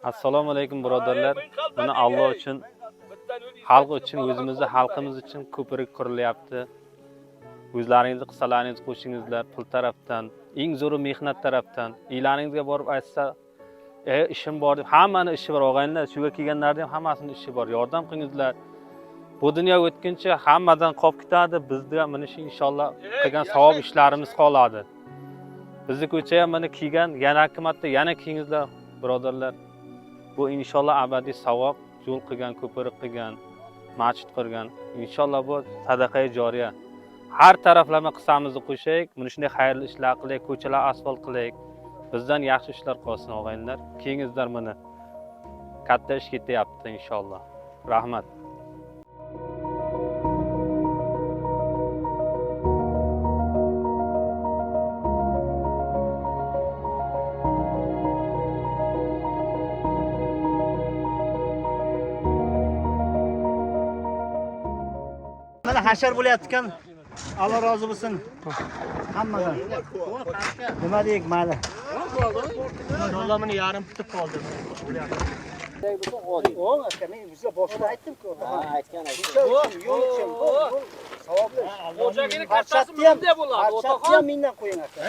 Assalomu alaykum birodarlar. Buni Alloh uchun, xalq uchun, o'zimizni xalqimiz uchun ko'prik qurilyapti. O'zlaringizni qissalaringizni qo'shingizlar pul tarafdan, eng zo'ri mehnat tarafdan. Iylaringizga borib aytsa, ishim bor deb, hammani ishi bor og'aynilar, shuga kelganlarning ham hammasini ishi bor. Yordam qilingizlar. Bu dunyo o'tguncha hammadan qolib ketadi, bizda mana shu inshaalloh qilgan savob ishlarimiz qoladi. Bizni ko'chaga mana kelgan, yana marta yana kengizlar birodarlar. Bu inshaalloh abadiy savob, yo'l qilgan, ko'prik qilgan, masjid qurgan. Inshaalloh bu sadaqa joriya. Har taraflama qissamizni qo'shaylik, mana shunday xayrli ishlar qilaylik, ko'chalar asfalt qilaylik. Bizdan yaxshi ishlar qolsin og'aynilar. Kengizlar mana katta ish ketyapti inshaalloh. Rahmat. Mana hashar bo'layotgan, Alloh rozi bo'lsin hammadan. Nima deylik, mayli. Rollamini yarim bitib qoldi. O'ng aka, men bizga boshida aytdim-ku. Aytgan. Yo'l uchun, savobli. O'jagini kattasi bunday bo'ladi. Otaxon ham mendan qo'ying aka.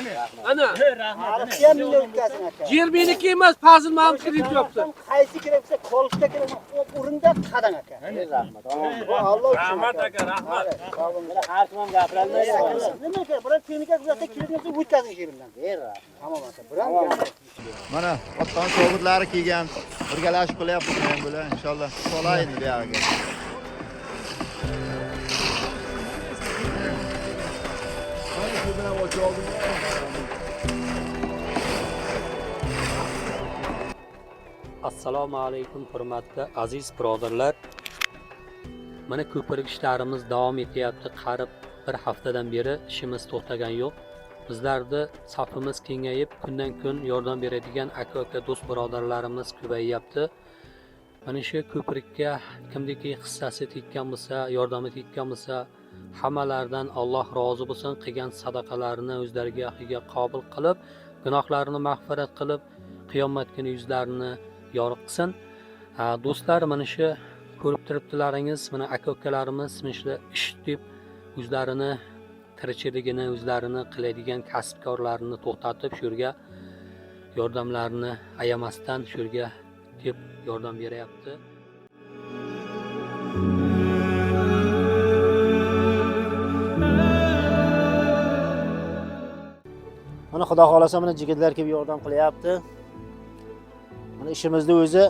Ana. Rahmat. Ham mendan o'tkazing aka. Yer meniki emas, Fazil Mahmud kirib yopti. Qaysi kerak bo'lsa, kolishda kerak, o'rinda qadang aka. Rahmat. Alloh uchun. Rahmat aka, rahmat. Har kim ham gapirolmaydi. Nima kerak? Biror texnika kuzatsa, kirib o'tkazing yerimdan. Tamom aka. Biram. Mana otdan shogirdlari kelgan, birgalashib qilyapmiz men bilan inshaalloh. Solay endi bu yerga. Assalomu alaykum hurmatli aziz birodarlar. Mana ko'prik ishlarimiz davom etyapti. Qarib bir haftadan beri ishimiz to'xtagan yo'q. Bizlarda safimiz kengayib, kundan kun yordam beradigan aka-uka do'st birodarlarimiz ko'payyapti. Mana shu ko'prikka kimniki hissasi tekkan bo'lsa, yordami tekkan bo'lsa, hammalardan Alloh rozi bo'lsin. Qilgan sadaqalarini o'zlariga qobil qilib, gunohlarini mag'firat qilib, qiyomat kuni yuzlarini yorug' qilsin. Do'stlar, mana shu ko'rib turibdilaringiz, mana aka-ukalarimiz mana shu ish deb o'zlarini tirikchiligini, o'zlarini qiladigan kasbkorlarini to'xtatib, shu yerga yordamlarini ayamasdan shu yerga deb yordam beryapti. Mana xudo xolasa mana jigitlar kelib yordam qilyapti. Mana ishimizni o'zi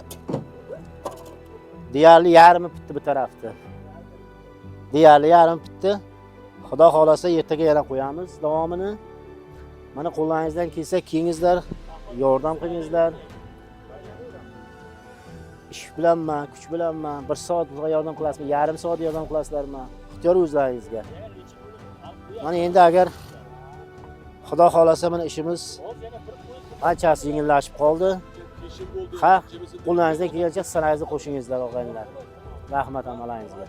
deyarli yarmi bitdi bu tarafda. Deyarli yarim bitdi. Xudo xolasa ertaga yana qo'yamiz davomini. Mana qo'llaringizdan kelsa, kengizlar, yordam qilingizlar. Ish bilanmi, kuch bilanmi, 1 soat yordam qilasizmi, yarim soat yordam qilasizlarmi? Ixtiyor o'zlaringizga. Mana endi agar Xudo xolasa mana ishimiz anchasi yengillashib qoldi. Ha, qo'llaringizdan kelgancha sanangizni qo'shingizlar og'aynilar. Rahmat amalingizga.